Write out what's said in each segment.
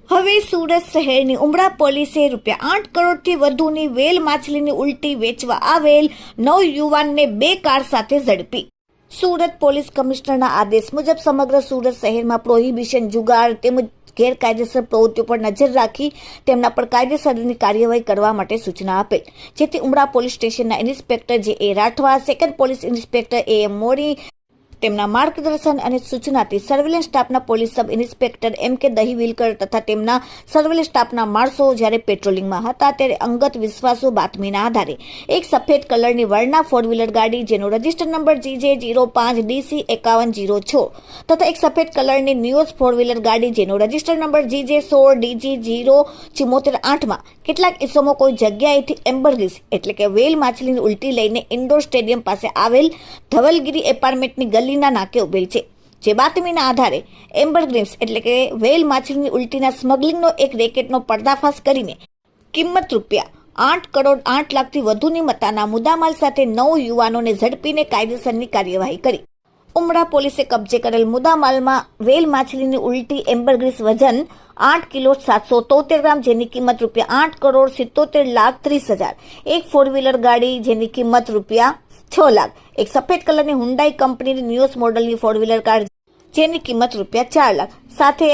હવે સુરત શહેરની ઉમરા પોલીસે ₹8 કરોડથી વધુની વેલ માછલીની ઉલટી વેચવા આવેલ 9 યુવાનને 2 કાર સાથે ઝડપી. સુરત પોલીસ કમિશનરના આદેશ મુજબ સમગ્ર સુરત શહેરમાં પ્રોહિબિશન, જુગાર તેમજ ગેરકાયદેસર પ્રવૃત્તિઓ પર નજર રાખી તેમના પર કાયદેસરની કાર્યવાહી કરવા માટે સૂચના આપેલ, જેથી ઉમરા પોલીસ સ્ટેશનના inspector J A. Rathwa, second police inspector A M. Mori તેમના માર્ગદર્શન અને સૂચનાથી સર્વેલન્સ સ્ટાફના police sub inspector M K. Dahiwilkar તથા તેમના સર્વેલન્સ સ્ટાફના માણસો જ્યારે પેટ્રોલિંગમાં હતા ત્યારે અંગત વિશ્વાસુ બાતમીના આધારે એક સફેદ કલરની વર્ના 4 વ્હીલર ગાડી જેનો રજિસ્ટર નંબર GJ05DC5106 તથા એક સફેદ કલરની નિયોઝ 4 વ્હીલર ગાડી જેનો રજિસ્ટર નંબર GJ16DG07408માં કેટલાક ઇસમો કોઈ જગ્યાએથી એમ્બરગ્રીસ એટલે કે વેલ માછલીની ઉલટી લઈને ઇન્ડોર સ્ટેડિયમ પાસે આવેલ ધવલગીરી એપાર્ટમેન્ટની ગલીના નાકે ઉભેલ છે. જે બાતમીના આધારે એમ્બરગ્રીસ એટલે કે વેલ માછલીની ઉલટીના સ્મગલિંગનો એક રેકેટનો પર્દાફાશ કરીને કિંમત ₹8 કરોડ 8 લાખથી વધુની મત્તાના મુદ્દામાલ સાથે 9 યુવાનોને ઝડપીને કાયદેસરની કાર્યવાહી કરી. ઉમરા પોલીસે કબજે કરેલ મુદ્દામાલમાં વેલ માછલીની ઉલટી એમ્બરગ્રીસ વજન 8 કિલો 773 ગ્રામ જેની કિંમત ₹8 કરોડ 77 લાખ 30 હજાર, એક 4 વ્હીલર ગાડી જેની કિંમત ₹6 લાખ, એક સફેદ કલરની હુન્ડાઈ કંપનીની નિયોસ મોડલની 4 વ્હીલર કાર જેની કિંમત ₹4 લાખ સાથે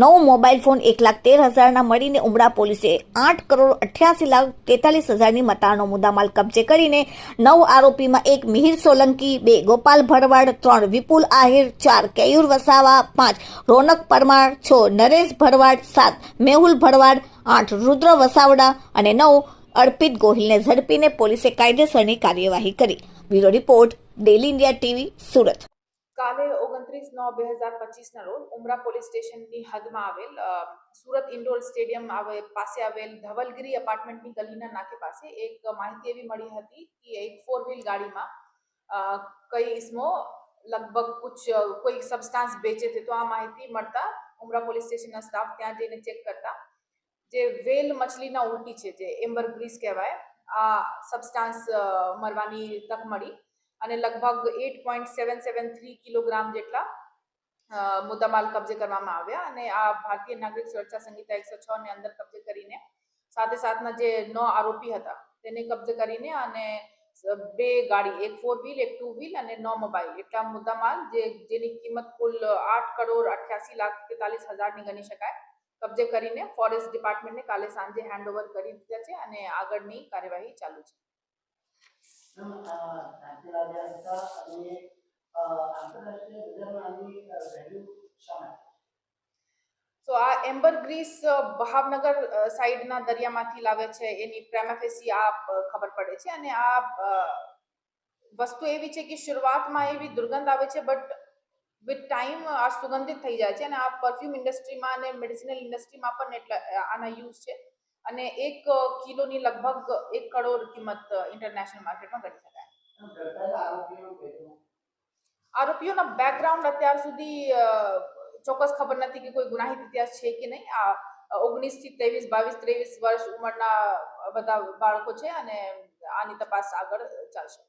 9 મોબાઈલ ફોન 1,13,000ના મળીને ઉમરા પોલીસે 8 કરોડ 88 લાખ 43 હજારની મત્તાનો મુદ્દામાલ કબજે કરીને 9 આરોપીમાં 1 મિહિર સોલંકી, 2 ગોપાલ ભરવાડ, 3 વિપુલ આહિર, 4 કેયુર વસાવા, 5 રોનક પરમાર, 6 નરેશ ભરવાડ, 7 મેહુલ ભરવાડ, 8 રુદ્ર વસાવડા અને 9 અર્પિત ગોહિલને ઝડપીને પોલીસે કાયદેસરની કાર્યવાહી કરી. Bureau report, daily India TV, Surat. કાલે 29/9/2025ના રોજ ઉમરા પોલીસ સ્ટેશનની હદમાં આવેલ સુરત ઇન્ડોર સ્ટેડિયમ પાસે આવેલ ધવલગીરી એપાર્ટમેન્ટની ગલીના નાકે પાસે એક માહિતી એવી મળી હતી કે એક 4 વ્હીલ ગાડીમાં કઈ ઇસમો લગભગ કોઈ સબસ્ટાન્સ બેચે છે. તો આ માહિતી મળતા ઉમરા પોલીસ સ્ટેશનના સ્ટાફ ત્યાં જઈને ચેક કરતા જે વેલ મછલીના ઉલટી છે જે એમ્બરગ્રીસ કહેવાય આ સબસ્ટાન્સ મળવાની તક મળી અને લગભગ 8.773 કિલોગ્રામ જેટલા મુદ્દામાલ કબજે કરવામાં આવ્યા અને આ ભારતીય નાગરિક સુરક્ષા સંહિતા 106 ને અંદર કબજે કરીને સાથે સાથના જે 9 આરોપી હતા તેને કબજે કરીને અને 2 ગાડી, એક 4 વ્હીલ, એક 2 વ્હીલ અને 9 મોબાઈલ એટલા મુદ્દામાલ જેની કિંમત કુલ 8 કરોડ 88 લાખ 43 હજારની ગણી શકાય કબજે કરીને ફોરેસ્ટ ડિપાર્ટમેન્ટને કાલે સાંજે હેન્ડઓવર કરી દીધા છે અને આગળની કાર્યવાહી ચાલુ છે. તો આ એમ્બરગ્રીસ ભાવનગર સાઈડના દરિયામાંથી લાવે છે એની પ્રેમાફેસી આ ખબર પડે છે અને આ વસ્તુ એવી છે કે શરૂઆતમાં એવી દુર્ગંધ આવે છે બટ વિથ ટાઈમ આ સુગંધિત થઈ જાય છે અને આ પરફ્યુમ ઇન્ડસ્ટ્રીમાં અને મેડિસિનલ ઇન્ડસ્ટ્રીમાં પણ એટલે આના યુઝ છે અને 1 કિલોની લગભગ 1 કરોડ કિંમત ઇન્ટરનેશનલ માર્કેટમાં ગણી શકાય. આરોપીઓના બેકગ્રાઉન્ડ અત્યાર સુધી ચોક્કસ ખબર નથી કે કોઈ ગુનાહિત ઇતિહાસ છે કે નહીં. આ 19 થી 23, 22, 23 વર્ષ ઉંમરના બધા બાળકો છે અને આની તપાસ આગળ ચાલશે.